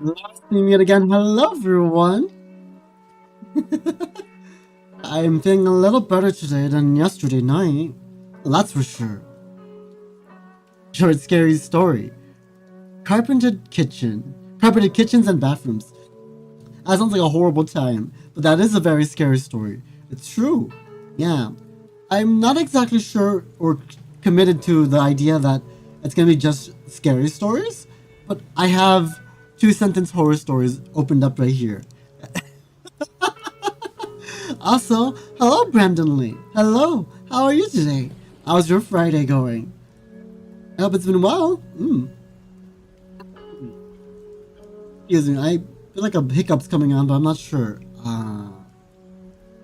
Nice to meet again. Hello, everyone. I'm feeling a little better today than yesterday night. That's for sure. Short, scary story. Carpeted kitchens and bathrooms. That sounds like a horrible time, but that is a very scary story. It's true. Yeah. I'm not exactly sure or committed to the idea that it's gonna be just scary stories, but I have 2-sentence horror stories opened up right here. Also, hello Brandon Lee. Hello. How are you today? How's your Friday going? I hope it's been well. Excuse me, I feel like a hiccup's coming on, but I'm not sure.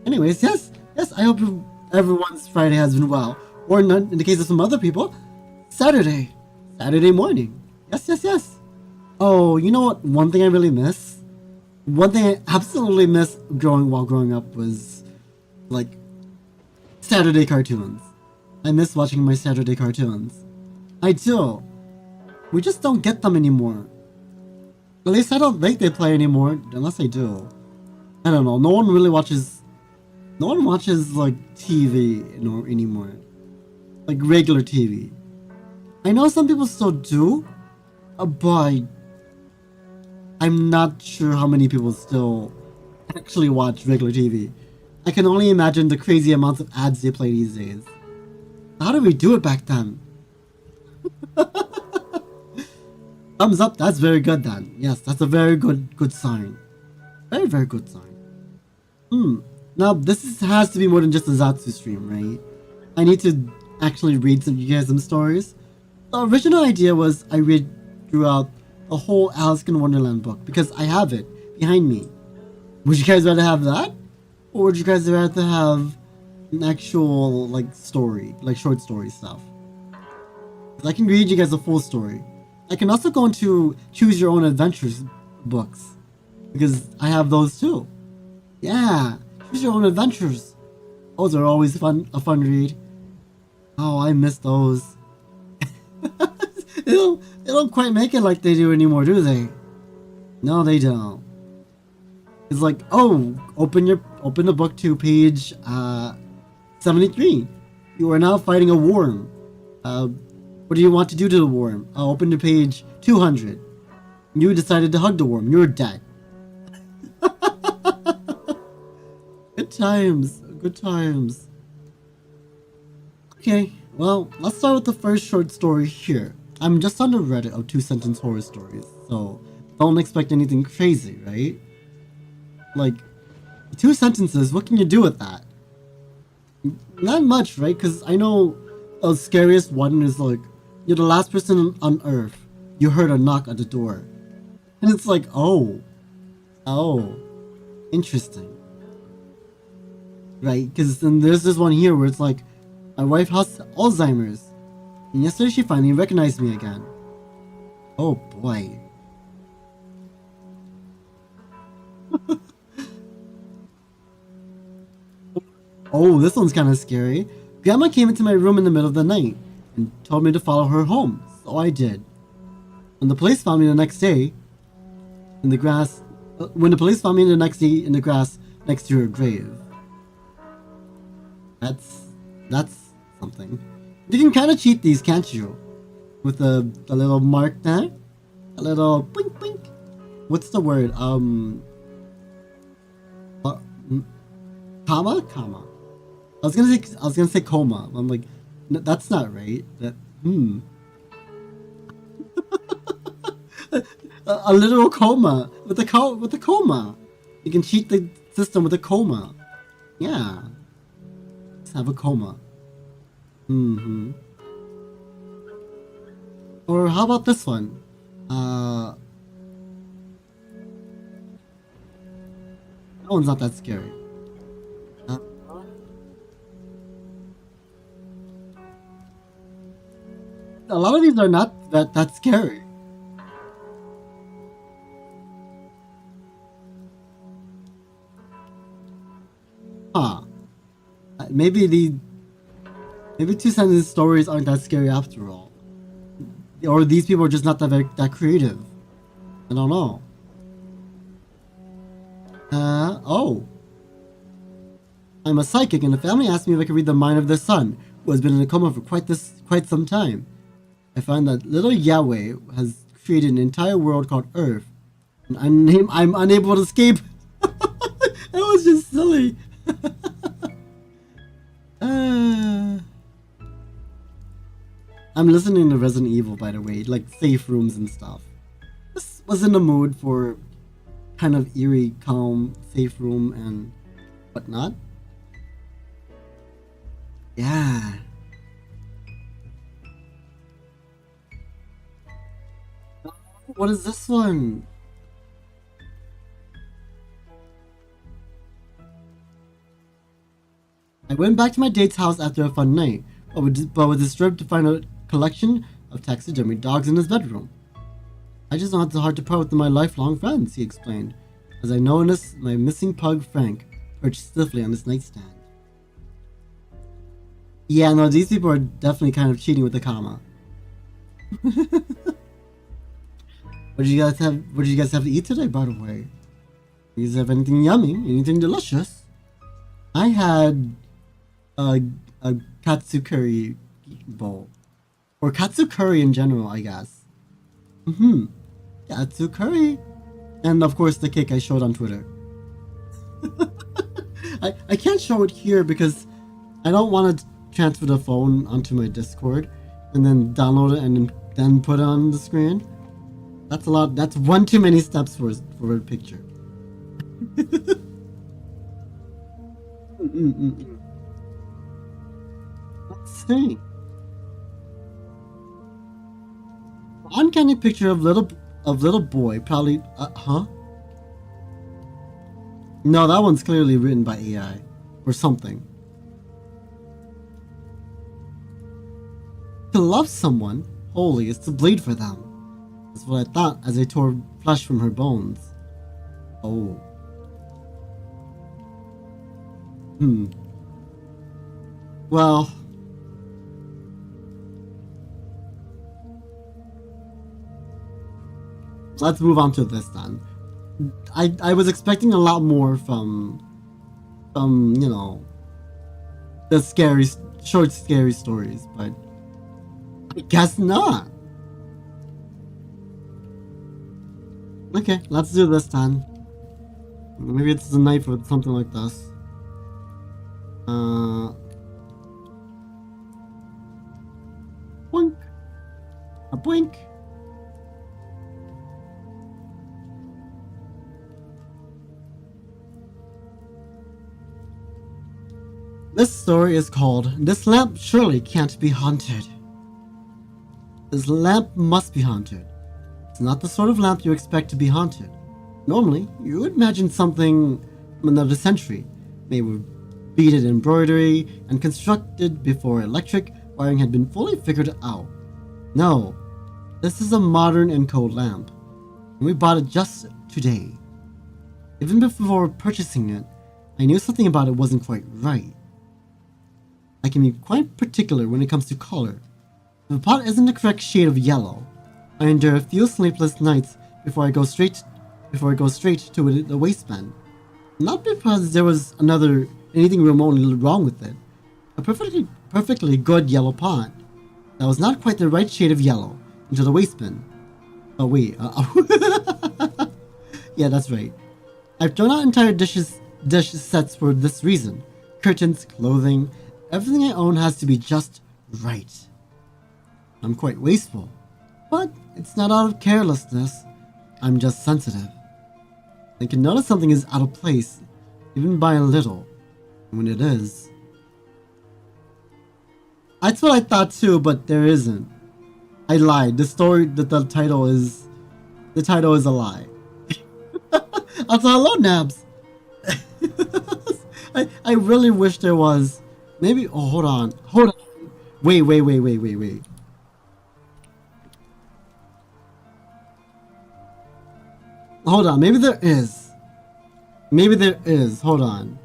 Anyways, yes, I hope everyone's Friday has been well. Or in the case of some other people, Saturday morning. Yes. Oh, you know what? One thing I really miss? One thing I absolutely miss growing up was, like, Saturday cartoons. I miss watching my Saturday cartoons. I do. We just don't get them anymore. At least I don't think they play anymore, unless they do. I don't know. No one watches like TV anymore. Like regular TV. I know some people still do, but I'm not sure how many people still actually watch regular TV. I can only imagine the crazy amounts of ads they play these days. How did we do it back then? Thumbs up, that's very good then. Yes, that's a very good sign. Very good sign. Now this has to be more than just a Zatsu stream, right? I need to actually read you guys some stories. The original idea was I read throughout the whole Alice in Wonderland book because I have it behind me. Would you guys rather have that? Or would you guys rather have an actual like story, like short story stuff? I can read you guys a full story. I can also go into choose your own adventures books because I have those too. Yeah, choose your own adventures. Those are always a fun read. Oh, I miss those. they don't quite make it like they do anymore, do they? No, they don't. It's like, oh, open the book to page 73. You are now fighting a worm. What do you want to do to the worm? Open to page 200. You decided to hug the worm. You're dead. Good times. Okay, well, let's start with the first short story here. I'm just on the Reddit of 2-sentence horror stories, so don't expect anything crazy, right? Like, 2 sentences, what can you do with that? Not much, right? Because I know the scariest one is like, you're the last person on Earth. You heard a knock at the door. And it's like, oh, interesting. Right? Because then there's this one here where it's like, my wife has Alzheimer's. And yesterday she finally recognized me again. Oh boy. Oh, this one's kind of scary. Grandma came into my room in the middle of the night and told me to follow her home, so I did. When the police found me the next day in the grass, in the grass next to her grave. That's something. You can kind of cheat these, can't you? With the little mark there, a little blink blink. What's the word? Comma. I was gonna say coma. I'm like, that's not right. A literal coma with a coma. You can cheat the system with a coma. Yeah. Let's have a coma. Or how about this one? That one's not that scary. A lot of these are not that scary. Huh. Maybe 2-sentence stories aren't that scary after all. Or these people are just not that creative. I don't know. I'm a psychic, and the family asked me if I could read the mind of their son, who has been in a coma for quite some time. I find that little Yahweh has created an entire world called Earth, and I'm unable to escape. That was just silly. I'm listening to Resident Evil, by the way, like safe rooms and stuff. This was in the mood for kind of eerie, calm, safe room and whatnot. Yeah. What is this one? I went back to my date's house after a fun night, but was disturbed to find a collection of taxidermy dogs in his bedroom. I just not so hard to part with my lifelong friends, he explained, as I noticed my missing pug Frank perched stiffly on his nightstand. Yeah, no, these people are definitely kind of cheating with the comma. What did you guys have to eat today, by the way? You guys have anything yummy? Anything delicious? I had a katsu curry bowl. Or katsu curry in general, I guess. Katsu curry. And of course the cake I showed on Twitter. I can't show it here because I don't want to transfer the phone onto my Discord and then download it and then put it on the screen. That's a lot. That's one too many steps for a picture. Let's see. Uncanny picture of little boy, probably. Huh? No, that one's clearly written by AI or something. To love someone wholly is to bleed for them. That's what I thought as I tore flesh from her bones. Oh. Well. Let's move on to this then. I was expecting a lot more from you know, the short scary stories, but I guess not. Okay, let's do this then. Maybe it's a knife or something like this. Boink. A boink. This story is called This Lamp Surely Can't Be Haunted. This lamp must be haunted. It's not the sort of lamp you expect to be haunted. Normally, you would imagine something from another century, made with beaded embroidery and constructed before electric wiring had been fully figured out. No, this is a modern and cold lamp, and we bought it just today. Even before purchasing it, I knew something about it wasn't quite right. I can be quite particular when it comes to color. If the pot isn't the correct shade of yellow, I endure a few sleepless nights before I go straight to the waistband. Not because there was anything remotely wrong with it. A perfectly good yellow pot that was not quite the right shade of yellow into the waistband. Oh wait, yeah, that's right. I've thrown out entire dish sets for this reason. Curtains, clothing, everything I own has to be just right. I'm quite wasteful, but it's not out of carelessness. I'm just sensitive. I can notice something is out of place, even by a little, when it is. That's what I thought too, but there isn't. I lied. The title is a lie. Also, hello, Nabs. I really wish there was. Maybe. Oh, hold on. Wait. Hold on. Maybe there is. Hold on.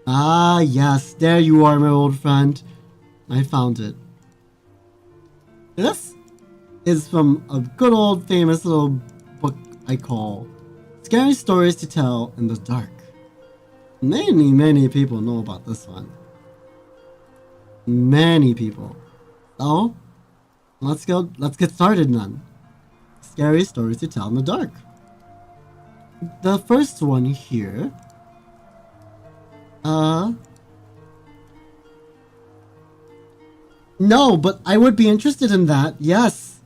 Ah, yes. There you are, my old friend. I found it. This is from a good old famous little book I call Scary Stories to Tell in the Dark. Many people know about this one. Many people. So, let's get started then. Scary stories to tell in the dark. The first one here, no, but I would be interested in that. Yes,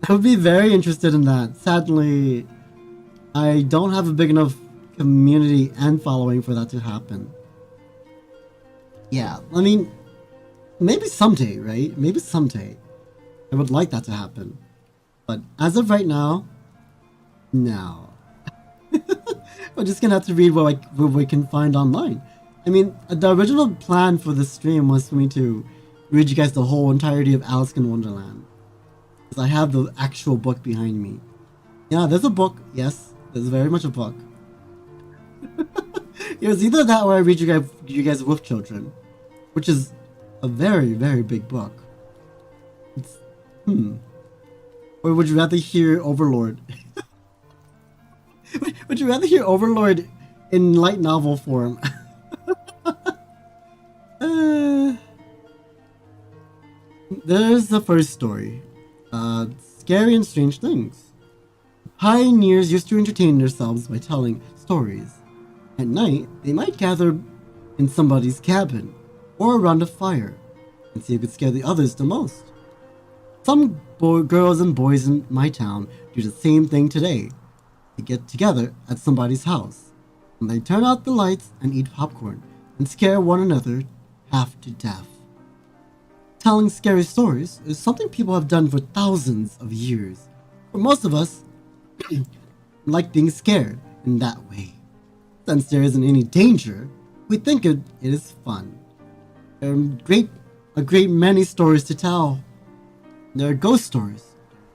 I would be very interested in that. Sadly, I don't have a big enough community and following for that to happen. Yeah, I mean, maybe someday, right? Maybe someday. I would like that to happen. But as of right now, no. We're just gonna have to read what we can find online. I mean, the original plan for this stream was for me to read you guys the whole entirety of Alice in Wonderland. Because I have the actual book behind me. Yeah, there's a book. Yes, there's very much a book. It was either that or I read you guys with children, which is a very big book. It's, Or would you rather hear Overlord? Would you rather hear Overlord in light novel form? There's the first story. Scary and strange things. Pioneers used to entertain themselves by telling stories. At night, they might gather in somebody's cabin or around a fire and see who could scare the others the most. Some girls and boys in my town do the same thing today. They get together at somebody's house, and they turn out the lights and eat popcorn and scare one another half to death. Telling scary stories is something people have done for thousands of years. For most of us, like being scared in that way. Since there isn't any danger, we think it is fun. There are a great many stories to tell. There are ghost stories,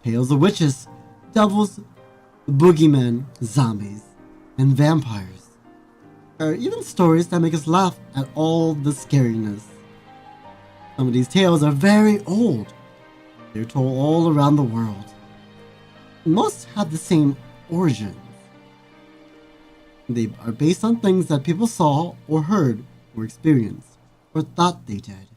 tales of witches, devils, boogeymen, zombies, and vampires. There are even stories that make us laugh at all the scariness. Some of these tales are very old. They're told all around the world. Most have the same origins. They are based on things that people saw or heard or experienced or thought they did.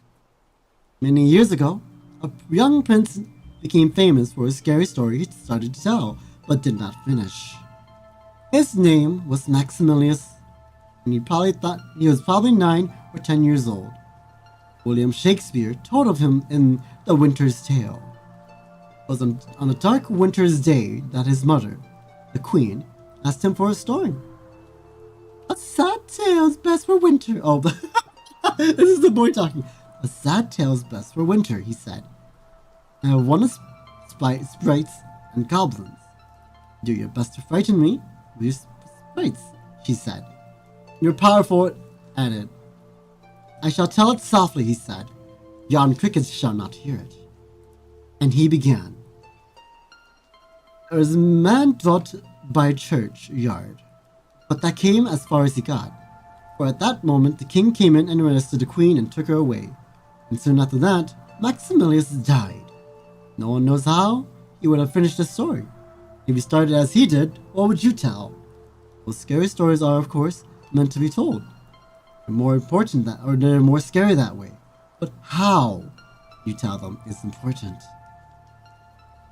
Many years ago, a young prince became famous for a scary story he started to tell, but did not finish. His name was Maximilius, and he was probably 9 or 10 years old. William Shakespeare told of him in The Winter's Tale. It was on a dark winter's day that his mother, the queen, asked him for a story. A sad tale's best for winter. Oh, this is the boy talking. A sad tale's best for winter, he said. I have one of sprites and goblins. Do your best to frighten me with your sprites, she said. You're powerful at it. I shall tell it softly, he said. Yon crickets shall not hear it. And he began. There was a man dwelt by a churchyard, but that came as far as he got. For at that moment the king came in and arrested the queen and took her away. And soon after that, Maximilius died. No one knows how he would have finished the story. If you started as he did, what would you tell? Well, scary stories are, of course, meant to be told. They're more scary that way. But how you tell them is important.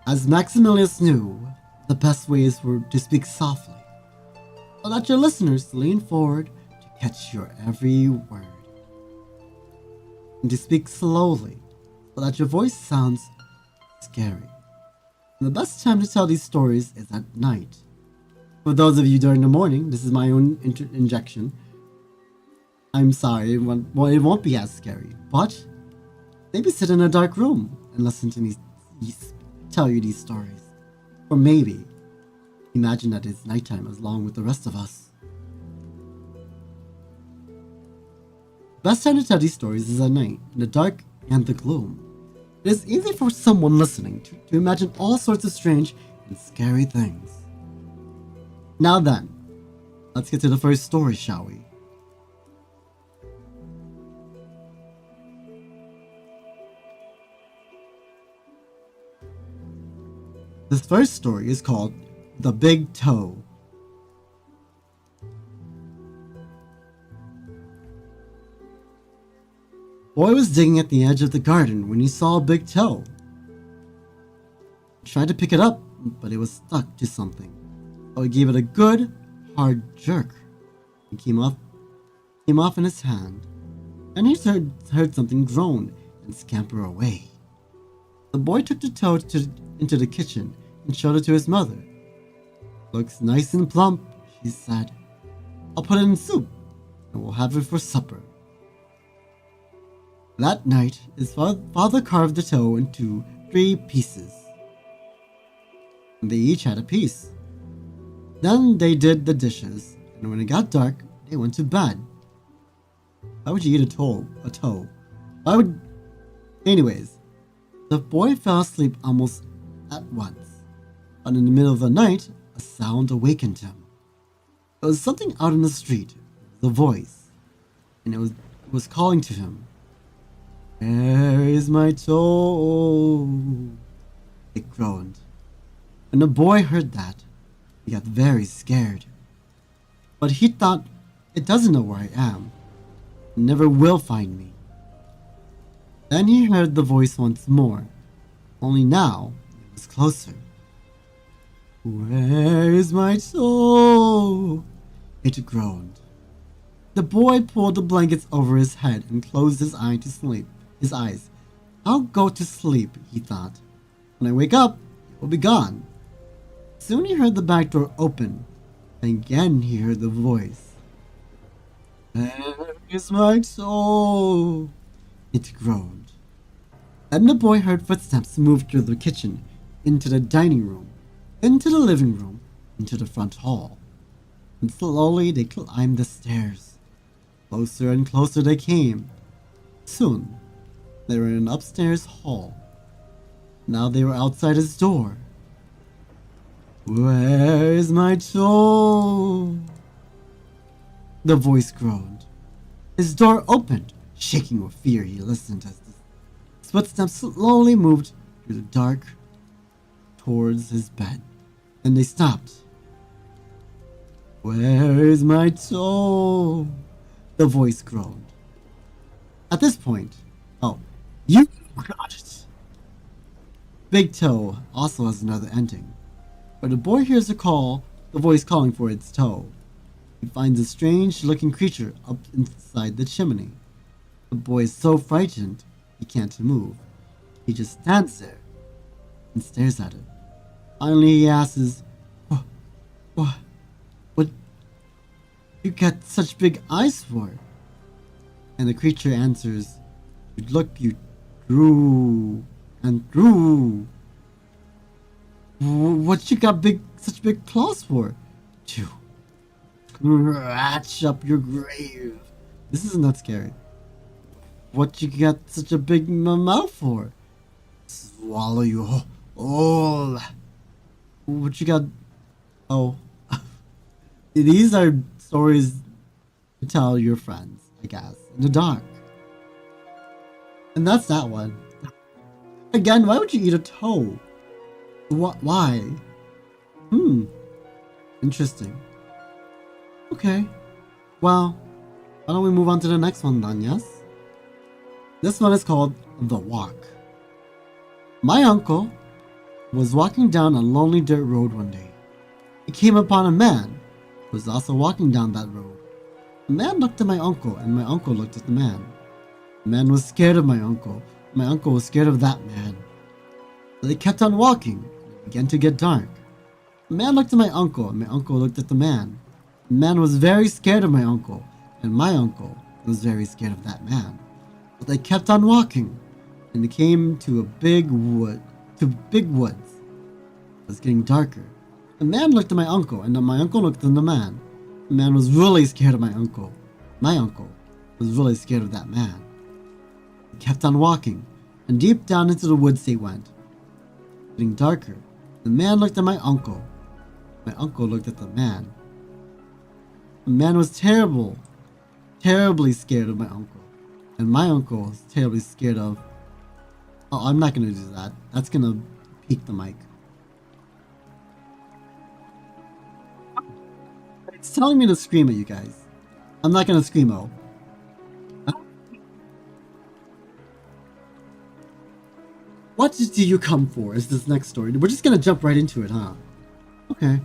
As Maximilius knew, the best way is to speak softly, so that your listeners lean forward to catch your every word. And to speak slowly, so that your voice sounds scary. And the best time to tell these stories is at night. For those of you during the morning, this is my own injection. I'm sorry, it won't be as scary, but maybe sit in a dark room and listen to me tell you these stories. Or maybe imagine that it's nighttime along with the rest of us. Best time to tell these stories is at night, in the dark and the gloom. It is easy for someone listening to imagine all sorts of strange and scary things. Now then, let's get to the first story, shall we? This first story is called The Big Toe. Boy was digging at the edge of the garden when he saw a big toe. He tried to pick it up, but it was stuck to something. So he gave it a good, hard jerk. It came off in his hand, and he heard something groan and scamper away. The boy took the toe into the kitchen and showed it to his mother. Looks nice and plump, she said. I'll put it in soup, and we'll have it for supper. That night, his father carved the toe into 3 pieces. And they each had a piece. Then they did the dishes, and when it got dark, they went to bed. Why would you eat a toe? Why would... Anyways, the boy fell asleep almost at once. But in the middle of the night, a sound awakened him. It was something out in the street, the voice, and it was calling to him. Where is my toe? It groaned. When the boy heard that, he got very scared. But he thought, it doesn't know where I am. It never will find me. Then he heard the voice once more, only now it was closer. Where is my toe? It groaned. The boy pulled the blankets over his head and closed his eyes. I'll go to sleep, he thought. When I wake up, it will be gone. Soon he heard the back door open, and again he heard the voice. Where is my toe? It groaned. Then the boy heard footsteps move through the kitchen, into the dining room, into the living room, into the front hall. And slowly they climbed the stairs. Closer and closer they came. Soon, they were in an upstairs hall. Now they were outside his door. Where is my toe? The voice groaned. His door opened. Shaking with fear, he listened as his footsteps slowly moved through the dark towards his bed. Then they stopped. Where is my toe? The voice groaned. At this point, you got it. Big Toe also has another ending, where the boy hears the voice calling for its toe. He finds a strange-looking creature up inside the chimney. The boy is so frightened he can't move. He just stands there and stares at it. Finally, he asks, What you got such big eyes for? And the creature answers, you through and through. What you got such big claws for? To scratch up your grave. This isn't that scary. What you got such a big mouth for? Swallow you whole. What you got? These are stories to tell your friends, I guess, in the dark. And that's that one. Again, why would you eat a toe? Why? Interesting. Okay. Well, why don't we move on to the next one then, yes? This one is called The Walk. My uncle was walking down a lonely dirt road one day. He came upon a man who was also walking down that road. The man looked at my uncle, and my uncle looked at the man. The man was scared of my uncle. My uncle was scared of that man. So they kept on walking. It began to get dark. The man looked at my uncle, and my uncle looked at the man. The man was very scared of my uncle, and my uncle was very scared of that man. But they kept on walking, and they came to big woods. It was getting darker. The man looked at my uncle, and then my uncle looked at the man. The man was really scared of my uncle. My uncle was really scared of that man. They kept on walking, and deep down into the woods they went. Getting darker. The man looked at my uncle. My uncle looked at the man. The man was terribly scared of my uncle. And my uncle was terribly scared of... Oh, I'm not going to do that. That's going to peak the mic. It's telling me to scream at you guys. I'm not going to scream, What do you come for? Is this next story? We're just gonna jump right into it, huh? Okay.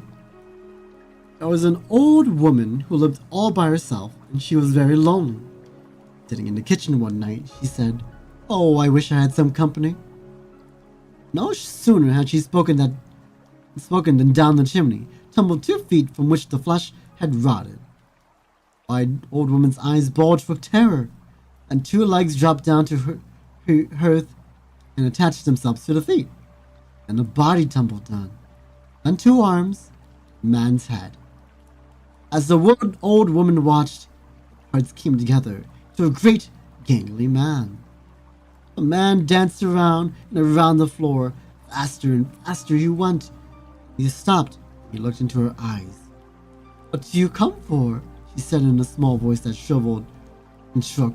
There was an old woman who lived all by herself, and she was very lonely. Sitting in the kitchen one night, she said, "Oh, I wish I had some company." No sooner had she spoken than down the chimney tumbled 2 feet from which the flesh had rotted. The wide old woman's eyes bulged with terror, and 2 legs dropped down to her earth and attached themselves to the feet. And a body tumbled down, and 2 arms, a man's head. As the old woman watched, parts came together to a great gangly man. The man danced around and around the floor. Faster and faster he went. He stopped. He looked into her eyes. "What do you come for?" she said in a small voice that shriveled and shook.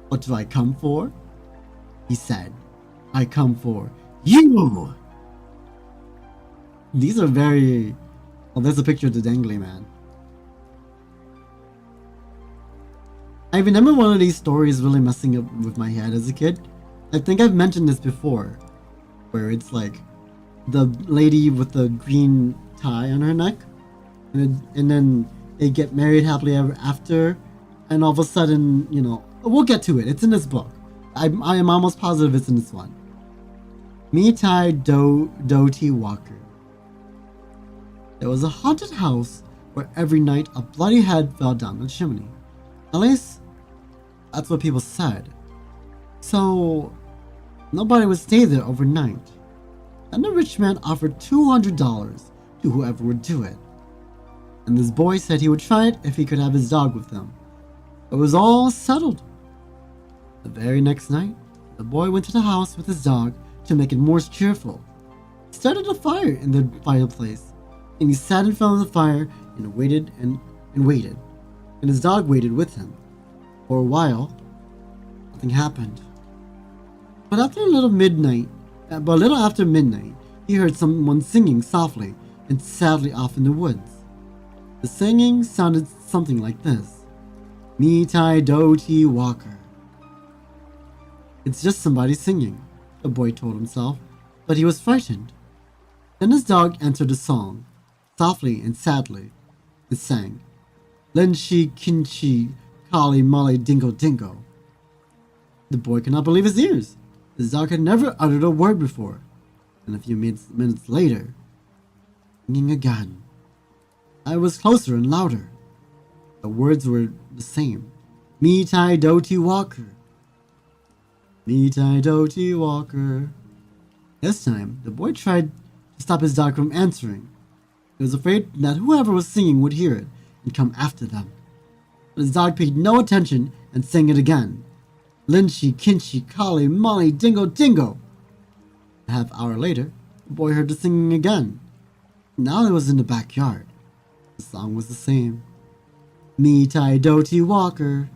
"What do I come for?" he said. "I come for you." These are very... Well, there's a picture of the dangly man. I remember one of these stories really messing up with my head as a kid. I think I've mentioned this before, where it's like the lady with the green tie on her neck, and then they get married happily ever after, and all of a sudden, we'll get to it. It's in this book. I am almost positive it's in this one. Mitai Doti Walker. There was a haunted house where every night a bloody head fell down the chimney. At least, that's what people said. So, nobody would stay there overnight. And the rich man offered $200 to whoever would do it. And this boy said he would try it if he could have his dog with him. It was all settled. The very next night, the boy went to the house with his dog to make it more cheerful. He started a fire in the fireplace, and he sat in front of the fire and waited and waited. And his dog waited with him. For a while, nothing happened. But a little after midnight, he heard someone singing softly and sadly off in the woods. The singing sounded something like this. Mitai Doti Walker. It's just somebody singing, the boy told himself, but he was frightened. Then his dog answered the song, softly and sadly. It sang, Lenshi Kinchi Kali Mali Dingo Dingo. The boy could not believe his ears. His dog had never uttered a word before. And a few minutes later, singing again. I was closer and louder. The words were the same. Mitai Doti Walker. Mitai Doti Walker. This time, the boy tried to stop his dog from answering. He was afraid that whoever was singing would hear it and come after them. But his dog paid no attention and sang it again. Linchi, Kinchi, Kali, Molly, Dingo, Dingo. A half hour later, the boy heard the singing again. Now it was in the backyard. The song was the same. Mitai Doti Walker.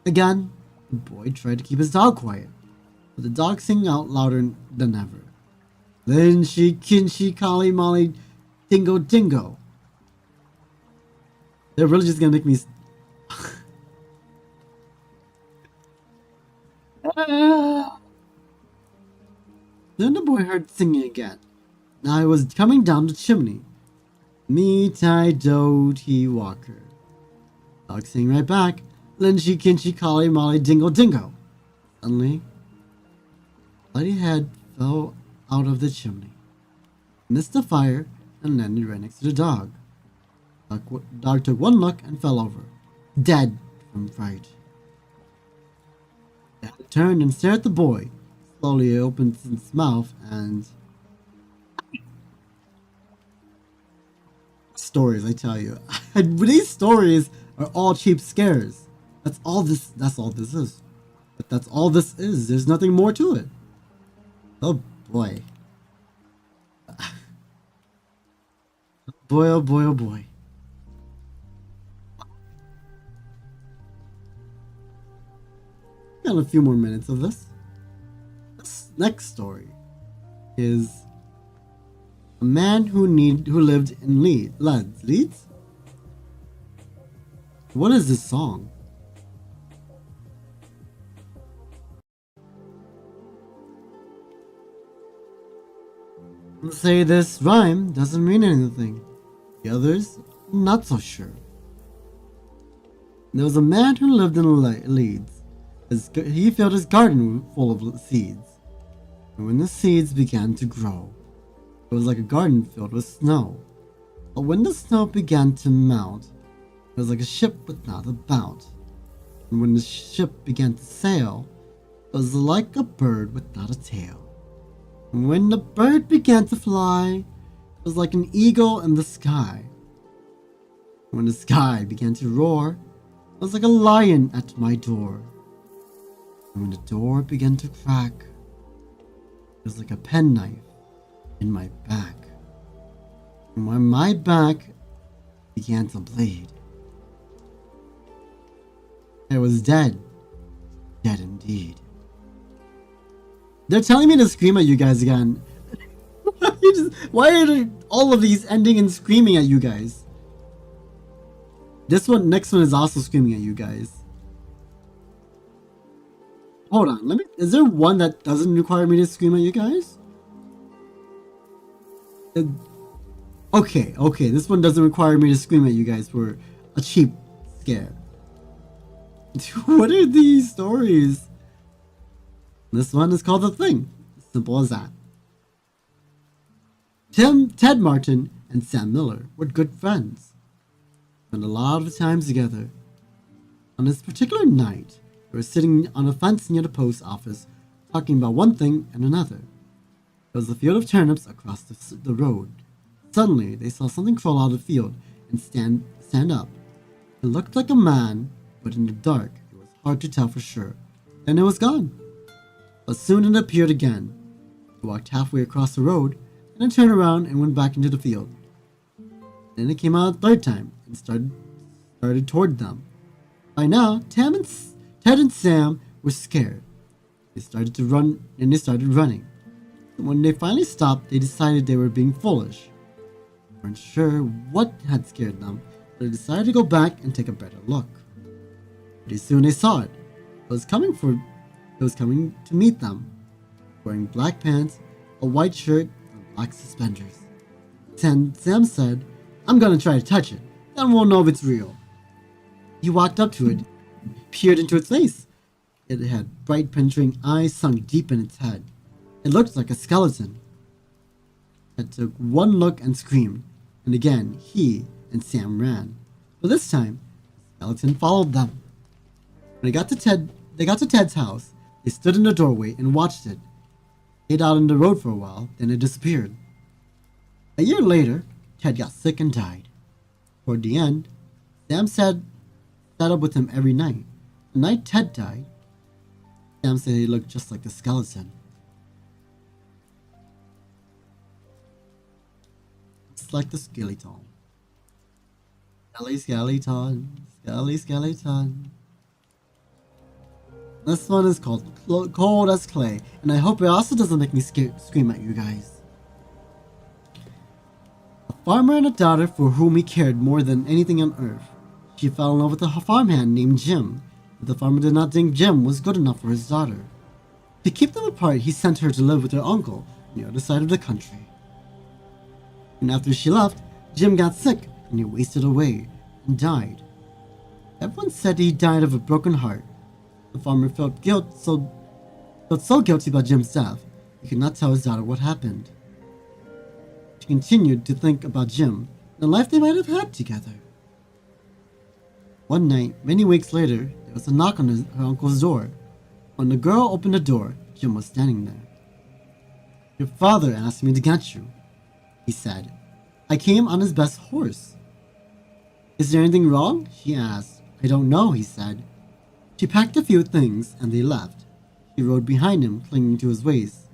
Again, the boy tried to keep his dog quiet, but the dog sang out louder than ever. Linchi, Kinchi, Kali, Molly, Dingo, Dingo. They're really just gonna make me... Then the boy heard singing again. Now it was coming down the chimney. Mitai Doti Walker. Dog sang right back. Linchi, Kinchi, Kali, Molly, Dingo, Dingo. Suddenly, bloody head fell out of the chimney, missed the fire, and landed right next to the dog. Dog took one look and fell over, dead from fright. The head turned and stared at the boy. Slowly opened its mouth and... Stories, I tell you. These stories are all cheap scares. That's all this is. But that's all this is. There's nothing more to it. Oh boy. Boy, oh boy, oh boy. Got a few more minutes of this. This next story is a man who lived in Leeds? What is this song? Some say this rhyme doesn't mean anything. The others, not so sure. There was a man who lived in Leeds. He filled his garden full of seeds. And when the seeds began to grow, it was like a garden filled with snow. But when the snow began to melt, it was like a ship without a bout. And when the ship began to sail, it was like a bird without a tail. And when the bird began to fly, it was like an eagle in the sky. And when the sky began to roar, it was like a lion at my door. And when the door began to crack, it was like a penknife in my back. And when my back began to bleed, I was dead. Dead indeed. They're telling me to scream at you guys again. Why are all of these ending in screaming at you guys? This next one is also screaming at you guys. Hold on, is there one that doesn't require me to scream at you guys? Okay, this one doesn't require me to scream at you guys for a cheap scare. What are these stories? This one is called The Thing. Simple as that. Ted Martin and Sam Miller were good friends. Spent a lot of time together. On this particular night, they were sitting on a fence near the post office, talking about one thing and another. There was a field of turnips across the road. Suddenly, they saw something crawl out of the field and stand up. It looked like a man, but in the dark, it was hard to tell for sure. Then it was gone. But soon it appeared again. It walked halfway across the road, and then turned around and went back into the field. Then it came out a third time and started toward them. By now, Ted and Sam were scared. They started to run, and they started running. And when they finally stopped, they decided they were being foolish. They weren't sure what had scared them, but they decided to go back and take a better look. Pretty soon they saw it. It was coming to meet them, wearing black pants, a white shirt, and black suspenders. Sam said, "I'm gonna try to touch it, then we'll know if it's real." He walked up to it, peered into its face. It had bright penetrating eyes sunk deep in its head. It looked like a skeleton. Ted took one look and screamed, and again he and Sam ran. But this time, the skeleton followed them. When they got to Ted's house, they stood in the doorway and watched it. It stayed out on the road for a while, then it disappeared. A year later, Ted got sick and died. Toward the end, Sam sat up with him every night. The night Ted died, Sam said he looked just like the skeleton. It's like the skeleton. Skeleton. This one is called Cold as Clay, and I hope it also doesn't make me scream at you guys. A farmer and a daughter for whom he cared more than anything on earth. She fell in love with a farmhand named Jim, but the farmer did not think Jim was good enough for his daughter. To keep them apart, he sent her to live with her uncle on the other side of the country. And after she left, Jim got sick and he wasted away and died. Everyone said he died of a broken heart. The farmer felt so guilty about Jim's death, he could not tell his daughter what happened. She continued to think about Jim and the life they might have had together. One night, many weeks later, there was a knock on her uncle's door. When the girl opened the door, Jim was standing there. "Your father asked me to get you," he said. "I came on his best horse." "Is there anything wrong?" she asked. "I don't know," he said. She packed a few things and they left. She rode behind him, clinging to his waist.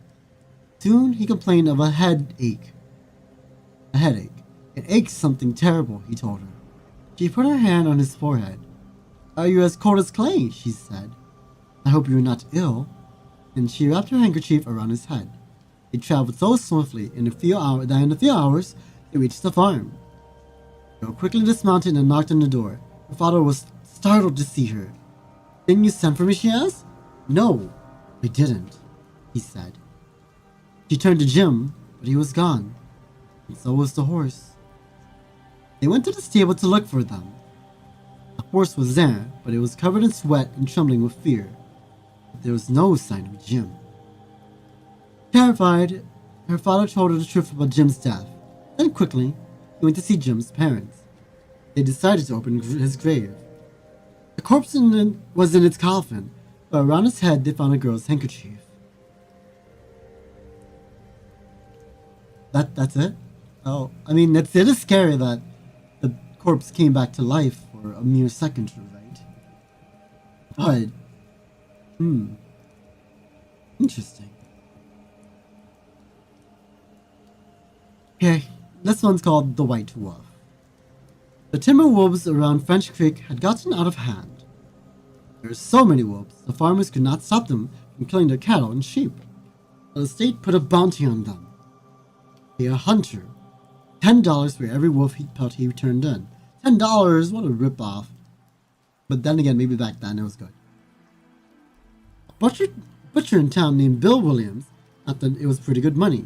Soon he complained of a headache. "It aches something terrible," he told her. She put her hand on his forehead. "Are you as cold as clay?" she said. "I hope you are not ill." And she wrapped her handkerchief around his head. They traveled so swiftly that in a few hours they reached the farm. The girl quickly dismounted and knocked on the door. Her father was startled to see her. "Didn't you send for me?" she asked. "No, I didn't," he said. She turned to Jim. but he was gone, and so was the horse. They went to the stable to look for them. The horse was there, but it was covered in sweat and trembling with fear. But there was no sign of Jim. Terrified, her father told her the truth about Jim's death. Then quickly, he went to see Jim's parents. They decided to open his grave. The corpse was in its coffin, but around his head they found a girl's handkerchief. That's it? Oh, I mean, it is scary that the corpse came back to life for a mere second, right? But, interesting. Okay, this one's called The White Wolf. The timber wolves around French Creek had gotten out of hand. There were so many wolves, the farmers could not stop them from killing their cattle and sheep. So the state put a bounty on them. Pay a hunter $10 for every wolf pelt he turned in. $10? What a ripoff. But then again, maybe back then it was good. A butcher in town named Bill Williams thought that it was pretty good money.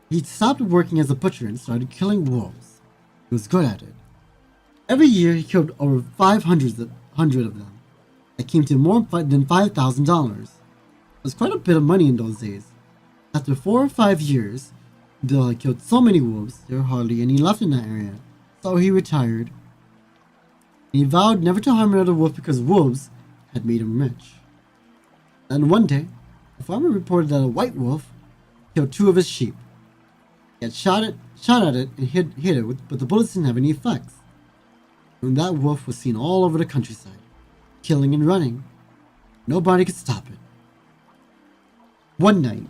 He stopped working as a butcher and started killing wolves. He was good at it. Every year he killed over 500 of them. It came to more than $5,000. It was quite a bit of money in those days. After 4 or 5 years, Bill had killed so many wolves there were hardly any left in that area, so he retired. He vowed never to harm another wolf because wolves had made him rich. Then one day, a farmer reported that a white wolf killed 2 of his sheep. He had shot at it and hit it, but the bullets didn't have any effects. And that wolf was seen all over the countryside, killing and running. Nobody could stop it. One night,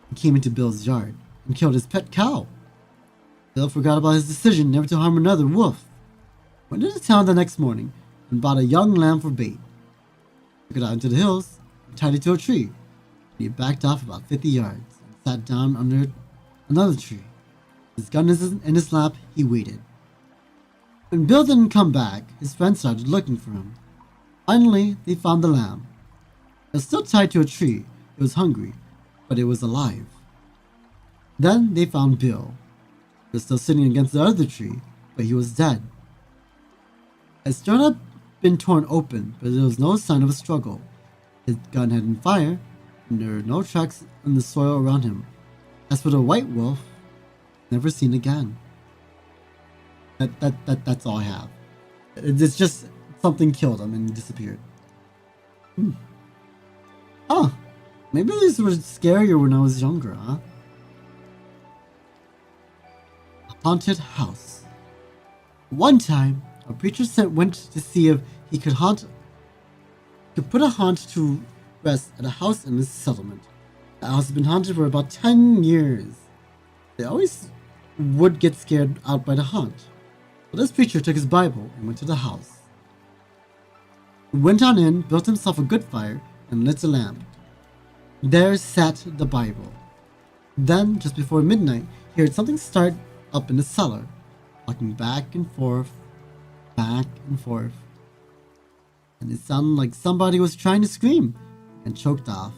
he came into Bill's yard and killed his pet cow. Bill forgot about his decision never to harm another wolf. Went into town the next morning and bought a young lamb for bait. Took it out into the hills and tied it to a tree. And he backed off about 50 yards and sat down under another tree. His gun in his lap, he waited. When Bill didn't come back, his friends started looking for him. Finally, they found the lamb. It was still tied to a tree. It was hungry, but it was alive. Then they found Bill. He was still sitting against the other tree, but he was dead. His stern had been torn open, but there was no sign of a struggle. His gun had been fired, and there were no tracks in the soil around him. As for the white wolf, never seen again. That's all I have. It's just something killed him and disappeared. Oh, maybe these were scarier when I was younger, huh? A haunted house. One time, a preacher went to see if he could put a haunt to rest at a house in this settlement. The house has been haunted for about 10 years. They always would get scared out by the haunt. So this preacher took his Bible and went to the house. He went on in, built himself a good fire, and lit a lamp. There sat the Bible. Then, just before midnight, he heard something start up in the cellar, walking back and forth, and it sounded like somebody was trying to scream, and choked off.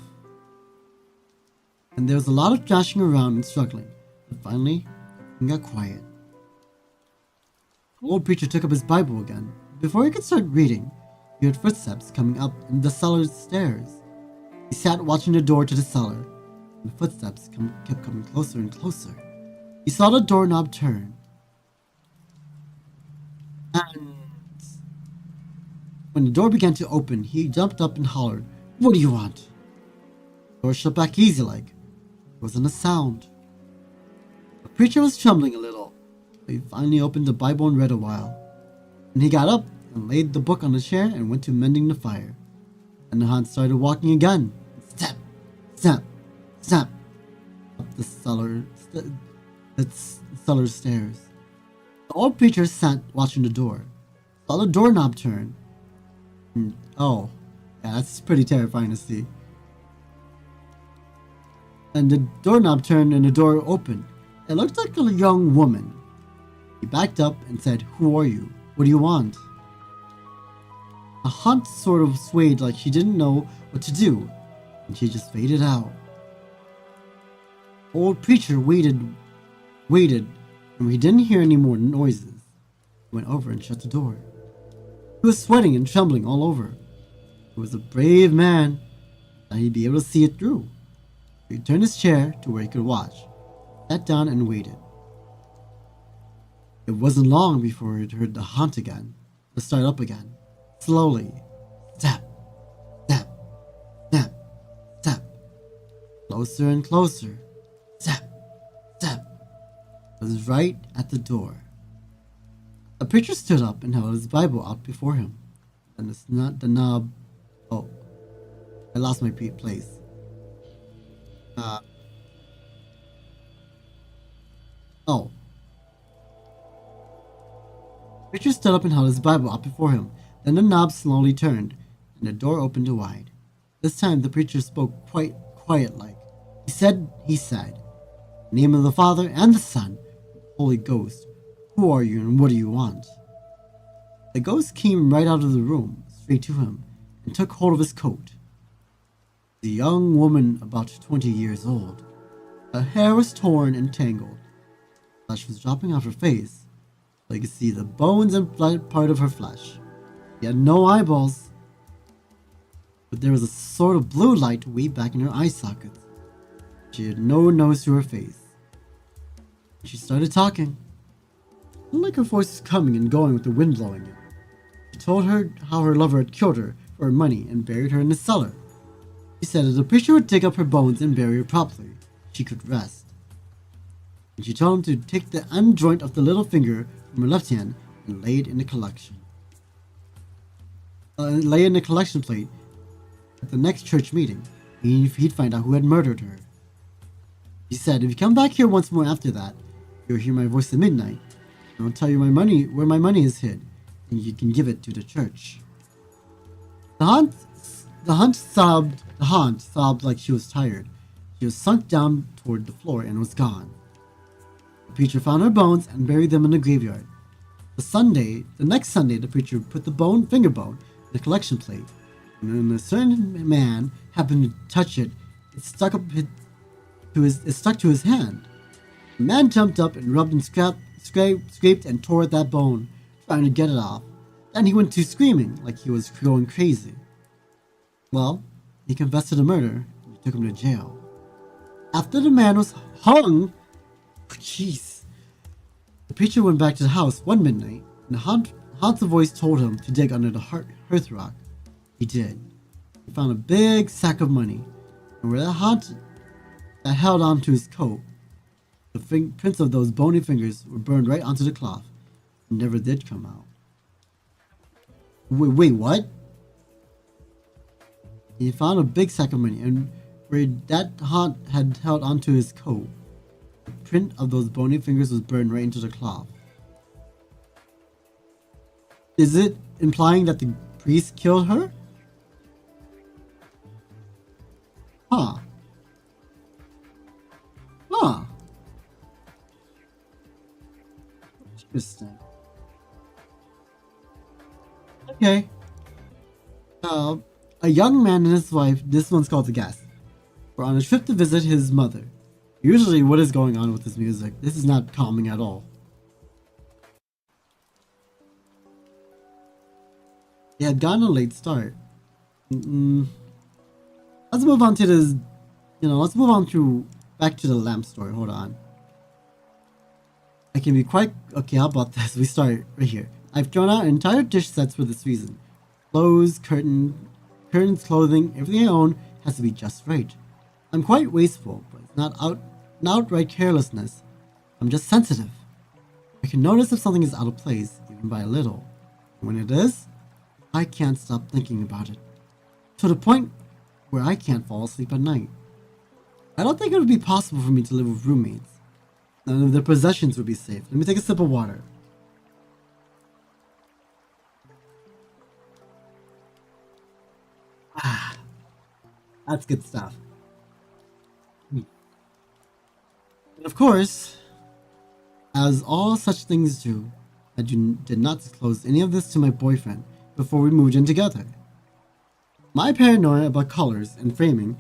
And there was a lot of thrashing around and struggling, but finally, it got quiet. The old preacher took up his Bible again. Before he could start reading, he heard footsteps coming up the cellar stairs. He sat watching the door to the cellar, and the footsteps kept coming closer and closer. He saw the doorknob turn. And when the door began to open, he jumped up and hollered, "What do you want?" The door shut back easy like. There wasn't a sound. The preacher was trembling a little, but he finally opened the Bible and read a while. Then he got up and laid the book on a chair and went to mending the fire. And the haunt started walking again. Step, step, step, up the cellar stairs. The old preacher sat watching the door, saw the doorknob turn. And, oh, yeah, that's pretty terrifying to see. And the doorknob turned and the door opened. It looked like a young woman. He backed up and said, "Who are you? What do you want?" The haunt sort of swayed like she didn't know what to do, and she just faded out. Old preacher waited, and when he didn't hear any more noises, he went over and shut the door. He was sweating and trembling all over. He was a brave man, and he'd be able to see it through. He turned his chair to where he could watch, sat down and waited. It wasn't long before he heard the haunt again, to start up again, slowly. Tap, tap, tap, tap. Closer and closer. Tap, tap. It was right at the door. The preacher stood up and held his Bible out before him. And it's not the knob. Oh, I lost my place. Oh. Preacher stood up and held his Bible out before him. Then the knob slowly turned, and the door opened wide. This time the preacher spoke quite quiet-like. He said, "In the name of the Father and the Son, Holy Ghost, who are you and what do you want?" The ghost came right out of the room, straight to him, and took hold of his coat. The young woman about 20 years old. Her hair was torn and tangled. Flesh was dropping off her face. So you could see the bones and blood part of her flesh. She had no eyeballs, but there was a sort of blue light way back in her eye sockets. She had no nose to her face. She started talking. It looked like her voice was coming and going with the wind blowing it. She told her how her lover had killed her for her money and buried her in the cellar. She said that the preacher would dig up her bones and bury her properly. She could rest. And she told him to take the end joint of the little finger from her left hand and lay it in the collection. Lay in the collection plate at the next church meeting. He'd find out who had murdered her. He said, "If you come back here once more after that, you'll hear my voice at midnight, and I'll tell you where my money is hid, and you can give it to the church." The haunt sobbed like she was tired. She was sunk down toward the floor and was gone. The preacher found her bones and buried them in the graveyard. The next Sunday, the preacher put the finger bone in the collection plate, and when a certain man happened to touch it, it stuck to his hand. The man jumped up and rubbed and scraped and tore at that bone, trying to get it off. Then he went to screaming like he was going crazy. Well, he confessed to the murder and took him to jail. After the man was hung, the preacher went back to the house one midnight, and the haunted voice told him to dig under the hearth rock. He did. He found a big sack of money, and where that held onto his coat, the prints of those bony fingers were burned right onto the cloth and never did come out. Wait, what? He found a big sack of money, and where that haunt had held onto his coat, the print of those bony fingers was burned right into the cloth. Is it implying that the priest killed her? Huh. Interesting. Okay. A young man and his wife, this one's called The Guest, were on a trip to visit his mother. Usually, what is going on with this music? This is not calming at all. They had gotten a late start. Let's move on to this. Let's move on to back to the lamp story. Hold on. I can be quite okay. How about this? We start right here. I've thrown out entire dish sets for this reason. Clothes, curtains, clothing, everything I own has to be just right. I'm quite wasteful, but it's not outright carelessness. I'm just sensitive. I can notice if something is out of place, even by a little. And when it is, I can't stop thinking about it. To the point where I can't fall asleep at night. I don't think it would be possible for me to live with roommates. None of their possessions would be safe. Let me take a sip of water. That's good stuff. And of course, as all such things do, I did not disclose any of this to my boyfriend before we moved in together. My paranoia about colors and framing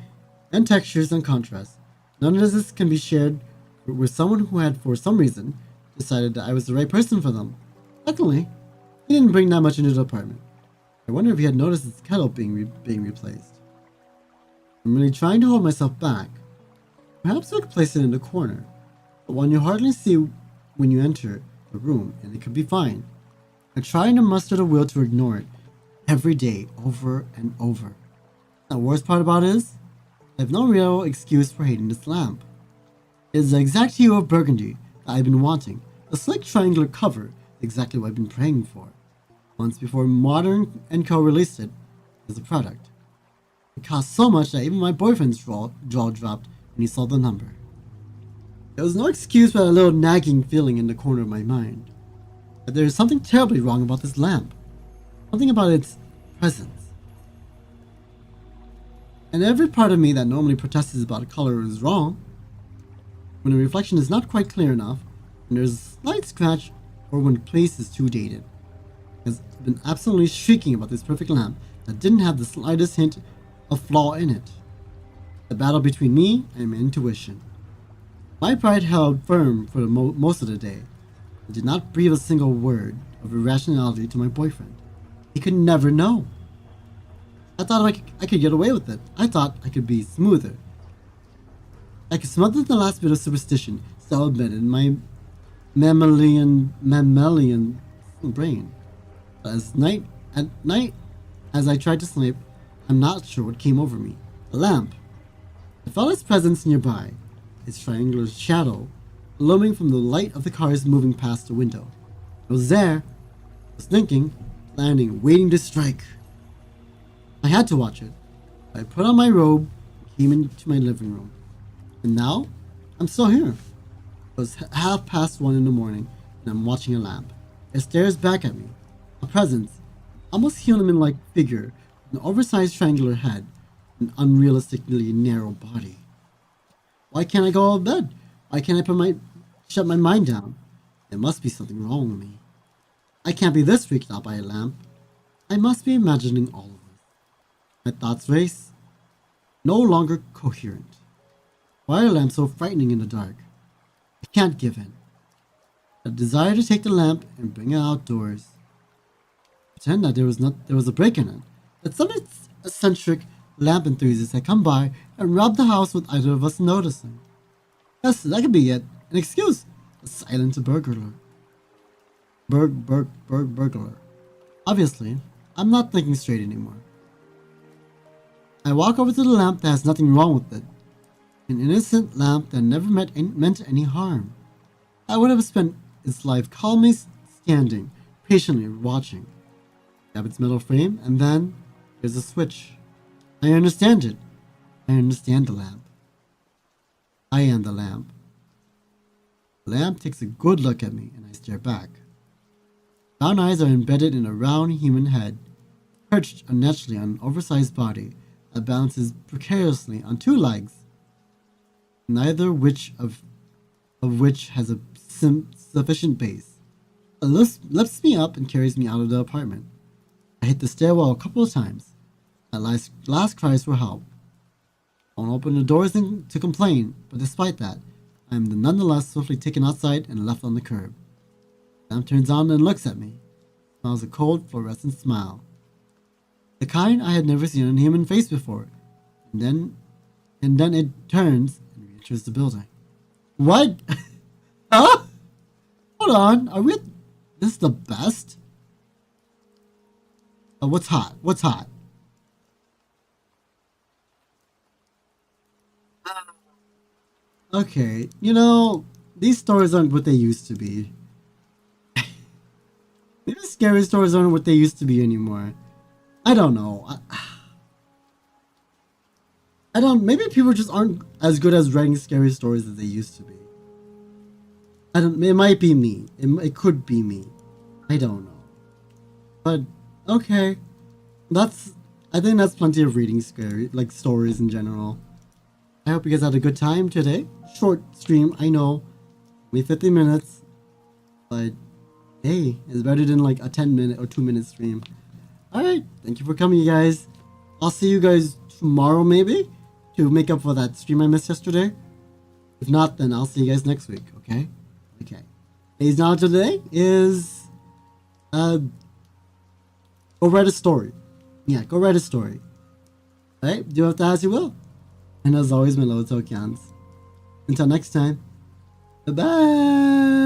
and textures and contrast None of this can be shared with someone who had, for some reason, decided that I was the right person for them. Luckily, he didn't bring that much into the apartment. I wonder if he had noticed his kettle being replaced. I'm really trying to hold myself back. Perhaps I could place it in the corner, but one you hardly see when you enter the room, and it could be fine. I'm trying to muster the will to ignore it every day, over and over. The worst part about it is, I have no real excuse for hating this lamp. It is the exact hue of burgundy that I've been wanting. The slick triangular cover is exactly what I've been praying for. Months before Modern & Co. released it as a product. It cost so much that even my boyfriend's jaw dropped when he saw the number. There was no excuse but a little nagging feeling in the corner of my mind. That there is something terribly wrong about this lamp. Something about its presence. And every part of me that normally protests about a color is wrong. When a reflection is not quite clear enough, when there's a slight scratch, or when the place is too dated. Has been absolutely shrieking about this perfect lamp that didn't have the slightest hint of flaw in it. The battle between me and my intuition. My pride held firm for most of the day. I did not breathe a single word of irrationality to my boyfriend. He could never know. I thought I could get away with it. I thought I could be smoother. I could smother the last bit of superstition still embedded in my mammalian brain. But at night, as I tried to sleep, I'm not sure what came over me. A lamp. I felt its presence nearby, its triangular shadow looming from the light of the cars moving past the window. It was there. I was thinking, landing, waiting to strike. I had to watch it. I put on my robe and came into my living room. And now, I'm still here. It was 1:30 in the morning, and I'm watching a lamp. It stares back at me. A presence, almost human-like figure, an oversized triangular head, an unrealistically narrow body. Why can't I go to bed? Why can't I shut my mind down? There must be something wrong with me. I can't be this freaked out by a lamp. I must be imagining all of this. My thoughts race, no longer coherent. Why are lamps so frightening in the dark? I can't give in. A desire to take the lamp and bring it outdoors. Pretend that there was a break in it. That some eccentric lamp enthusiast had come by and robbed the house with either of us noticing. Yes, that could be it. An excuse. A silent burglar. Burglar. Obviously, I'm not thinking straight anymore. I walk over to the lamp that has nothing wrong with it. An innocent lamp that never meant any harm. I would have spent its life calmly standing, patiently watching. Grab its metal frame, and then there's a switch. I understand it. I understand the lamp. I am the lamp. The lamp takes a good look at me, and I stare back. Brown eyes are embedded in a round human head, perched unnaturally on an oversized body that balances precariously on two legs, neither of which has a sufficient base. It lifts me up and carries me out of the apartment. I hit the stairwell a couple of times. My last cries for help. I won't open the doors to complain, but despite that, I am nonetheless swiftly taken outside and left on the curb. Sam turns on and looks at me. Smiles a cold, fluorescent smile. The kind I had never seen on a human face before. And then it turns and re-enters the building. What? Huh? Hold on, are we... This is the best? What's hot? What's hot? Okay, these stories aren't what they used to be. Maybe scary stories aren't what they used to be anymore. I don't know. Maybe people just aren't as good as writing scary stories as they used to be. It might be me. It could be me. I don't know. But, okay. I think that's plenty of reading scary, stories in general. I hope you guys had a good time today. Short stream, I know. Only 50 minutes. But, hey, it's better than a 10-minute or 2-minute stream. Alright, thank you for coming, you guys. I'll see you guys tomorrow, maybe, to make up for that stream I missed yesterday. If not, then I'll see you guys next week, okay? Okay. Today's knowledge of the day is, go write a story. Yeah, go write a story. Alright, do with that as you will. And as always, my little Tokians. Until next time, bye-bye!